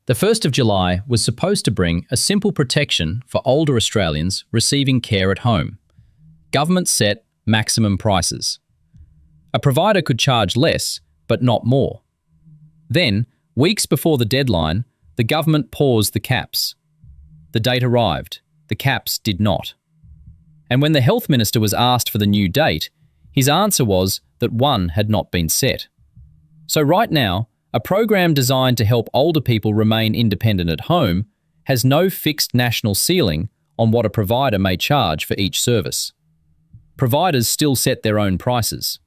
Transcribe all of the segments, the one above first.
The 1st of July was supposed to bring a simple protection for older Australians receiving care at home. Government set maximum prices. A provider could charge less, but not more. Then, weeks before the deadline, the government paused the caps. The date arrived. The caps did not. And when the Health Minister was asked for the new date, his answer was that one had not been set. So right now, a program designed to help older people remain independent at home has no fixed national ceiling on what a provider may charge for each service. Providers still set their own prices.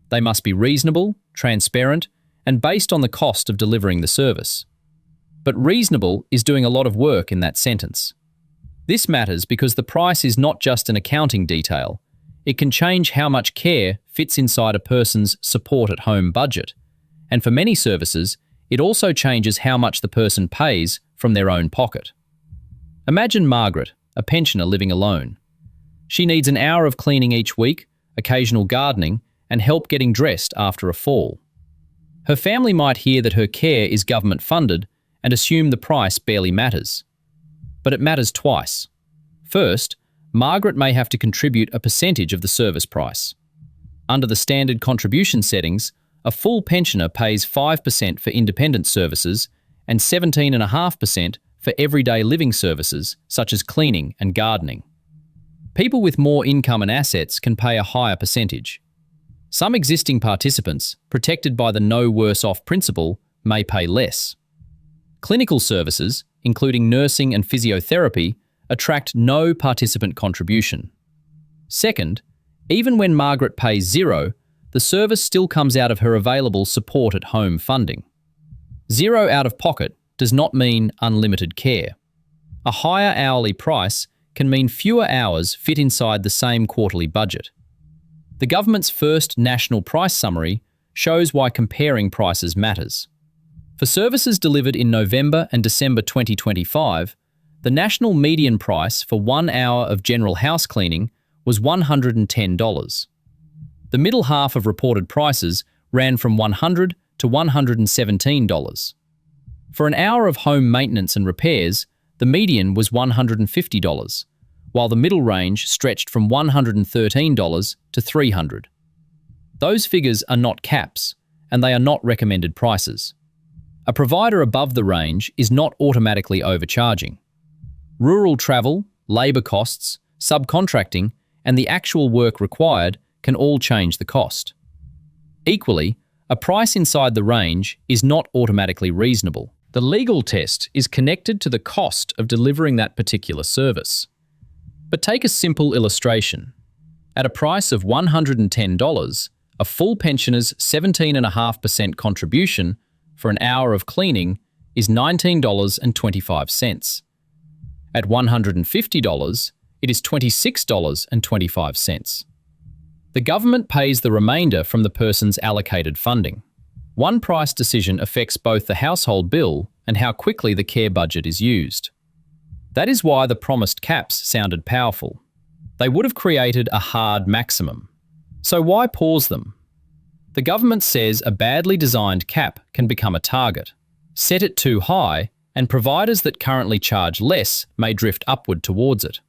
They must be reasonable, transparent, and based on the cost of delivering the service. But reasonable is doing a lot of work in that sentence. This matters because the price is not just an accounting detail. It can change how much care fits inside a person's support-at-home budget. And for many services, it also changes how much the person pays from their own pocket. Imagine Margaret, a pensioner living alone. She needs an hour of cleaning each week, occasional gardening, and help getting dressed after a fall. Her family might hear that her care is government-funded and assume the price barely matters. But it matters twice. First, Margaret may have to contribute a percentage of the service price. Under the standard contribution settings, a full pensioner pays 5% for independent services and 17.5% for everyday living services such as cleaning and gardening. People with more income and assets can pay a higher percentage. Some existing participants, protected by the no worse off principle, may pay less. Clinical services, including nursing and physiotherapy, attract no participant contribution. Second, even when Margaret pays zero, the service still comes out of her available support-at-home funding. Zero out of pocket does not mean unlimited care. A higher hourly price can mean fewer hours fit inside the same quarterly budget. The government's first national price summary shows why comparing prices matters. For services delivered in November and December 2025, the national median price for 1 hour of general house cleaning was $110. The middle half of reported prices ran from $100 to $117. For an hour of home maintenance and repairs, the median was $150, while the middle range stretched from $113 to $300. Those figures are not caps, and they are not recommended prices. A provider above the range is not automatically overcharging. Rural travel, labour costs, subcontracting, and the actual work required can all change the cost. Equally, a price inside the range is not automatically reasonable. The legal test is connected to the cost of delivering that particular service. But take a simple illustration. At a price of $110, a full pensioner's 17.5% contribution for an hour of cleaning is $19.25. At $150, it is $26.25. The government pays the remainder from the person's allocated funding. One price decision affects both the household bill and how quickly the care budget is used. That is why the promised caps sounded powerful. They would have created a hard maximum. So why pause them? The government says a badly designed cap can become a target. Set it too high, and providers that currently charge less may drift upward towards it.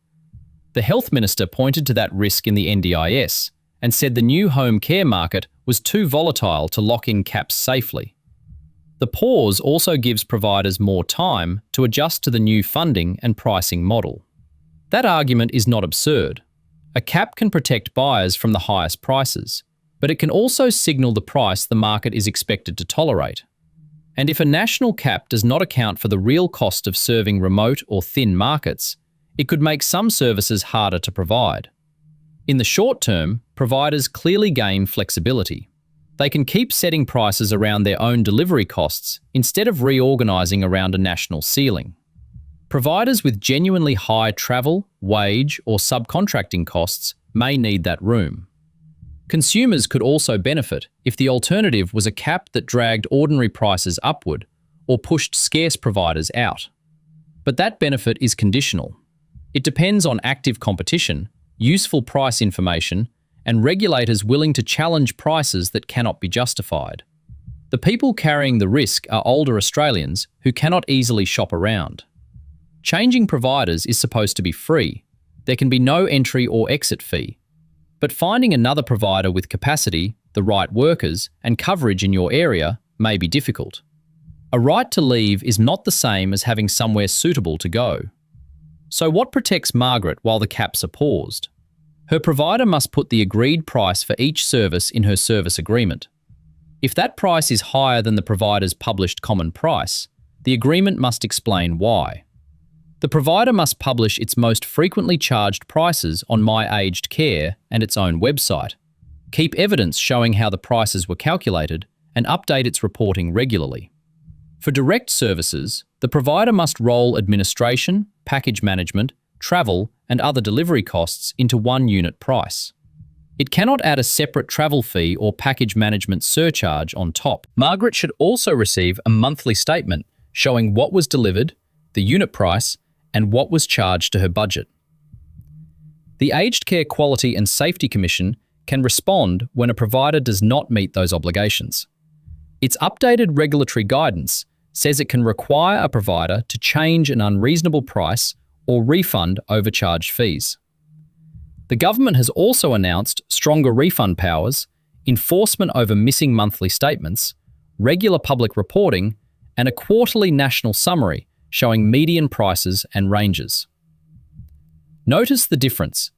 The Health Minister pointed to that risk in the NDIS and said the new home care market was too volatile to lock in caps safely. The pause also gives providers more time to adjust to the new funding and pricing model. That argument is not absurd. A cap can protect buyers from the highest prices, but it can also signal the price the market is expected to tolerate. And if a national cap does not account for the real cost of serving remote or thin markets, it could make some services harder to provide. In the short term, providers clearly gain flexibility. They can keep setting prices around their own delivery costs instead of reorganising around a national ceiling. Providers with genuinely high travel, wage, or subcontracting costs may need that room. Consumers could also benefit if the alternative was a cap that dragged ordinary prices upward or pushed scarce providers out. But that benefit is conditional. It depends on active competition, useful price information, and regulators willing to challenge prices that cannot be justified. The people carrying the risk are older Australians who cannot easily shop around. Changing providers is supposed to be free. There can be no entry or exit fee. But finding another provider with capacity, the right workers, and coverage in your area may be difficult. A right to leave is not the same as having somewhere suitable to go. So what protects Margaret while the caps are paused? Her provider must put the agreed price for each service in her service agreement. If that price is higher than the provider's published common price, the agreement must explain why. The provider must publish its most frequently charged prices on My Aged Care and its own website, keep evidence showing how the prices were calculated, and update its reporting regularly. For direct services, the provider must roll administration, package management, travel, and other delivery costs into one unit price. It cannot add a separate travel fee or package management surcharge on top. Margaret should also receive a monthly statement showing what was delivered, the unit price, and what was charged to her budget. The Aged Care Quality and Safety Commission can respond when a provider does not meet those obligations. Its updated regulatory guidance says it can require a provider to change an unreasonable price or refund overcharged fees. The government has also announced stronger refund powers, enforcement over missing monthly statements, regular public reporting, and a quarterly national summary showing median prices and ranges. Notice the difference.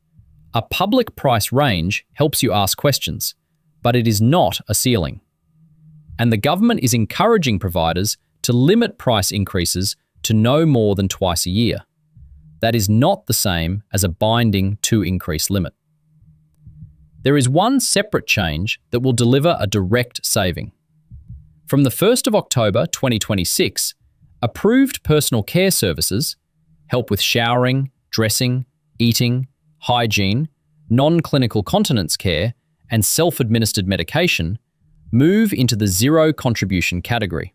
A public price range helps you ask questions, but it is not a ceiling. And the government is encouraging providers to limit price increases to no more than twice a year. That is not the same as a binding two-increase limit. There is one separate change that will deliver a direct saving. From the 1st of October 2026, approved personal care services, help with showering, dressing, eating, hygiene, non-clinical continence care, and self-administered medication, move into the zero contribution category.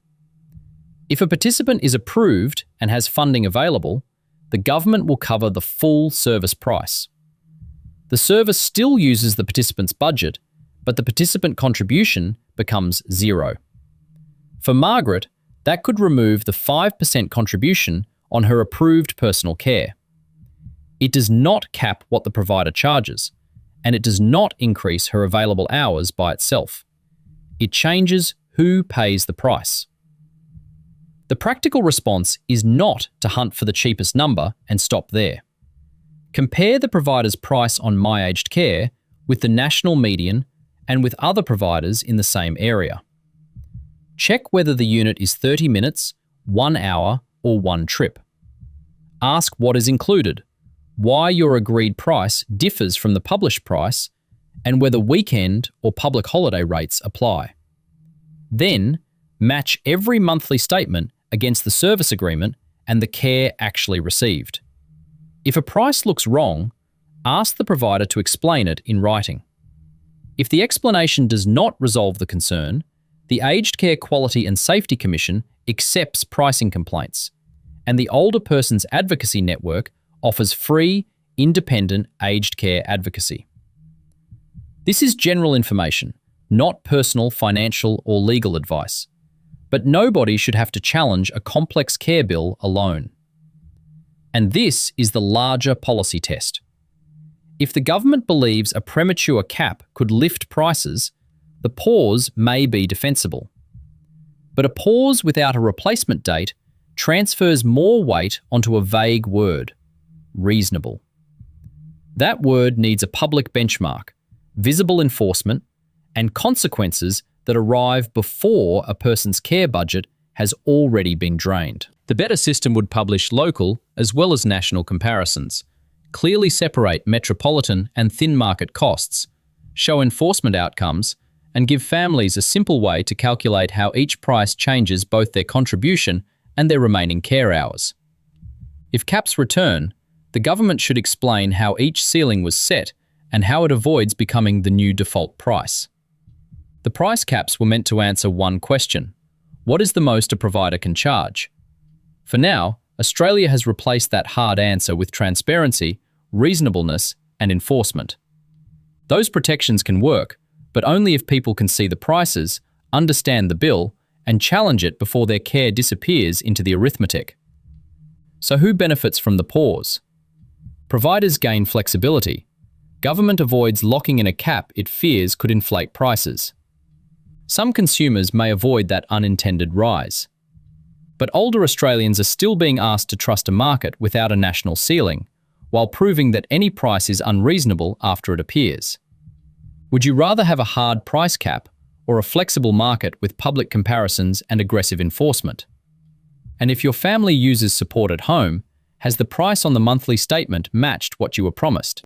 If a participant is approved and has funding available, the government will cover the full service price. The service still uses the participant's budget, but the participant contribution becomes zero. For Margaret, that could remove the 5% contribution on her approved personal care. It does not cap what the provider charges, and it does not increase her available hours by itself. It changes who pays the price. The practical response is not to hunt for the cheapest number and stop there. Compare the provider's price on My Aged Care with the national median and with other providers in the same area. Check whether the unit is 30 minutes, 1 hour, or one trip. Ask what is included, why your agreed price differs from the published price, and whether weekend or public holiday rates apply. Then, match every monthly statement against the service agreement and the care actually received. If a price looks wrong, ask the provider to explain it in writing. If the explanation does not resolve the concern, the Aged Care Quality and Safety Commission accepts pricing complaints, and the Older Persons Advocacy Network offers free, independent aged care advocacy. This is general information, not personal, financial, or legal advice. But nobody should have to challenge a complex care bill alone. And this is the larger policy test. If the government believes a premature cap could lift prices, the pause may be defensible. But a pause without a replacement date transfers more weight onto a vague word, reasonable. That word needs a public benchmark, visible enforcement, and consequences that arrive before a person's care budget has already been drained. The better system would publish local as well as national comparisons, clearly separate metropolitan and thin market costs, show enforcement outcomes, and give families a simple way to calculate how each price changes both their contribution and their remaining care hours. If caps return, the government should explain how each ceiling was set and how it avoids becoming the new default price. The price caps were meant to answer one question: what is the most a provider can charge? For now, Australia has replaced that hard answer with transparency, reasonableness, and enforcement. Those protections can work, but only if people can see the prices, understand the bill, and challenge it before their care disappears into the arithmetic. So who benefits from the pause? Providers gain flexibility. Government avoids locking in a cap it fears could inflate prices. Some consumers may avoid that unintended rise. But older Australians are still being asked to trust a market without a national ceiling, while proving that any price is unreasonable after it appears. Would you rather have a hard price cap or a flexible market with public comparisons and aggressive enforcement? And if your family uses support at home, has the price on the monthly statement matched what you were promised?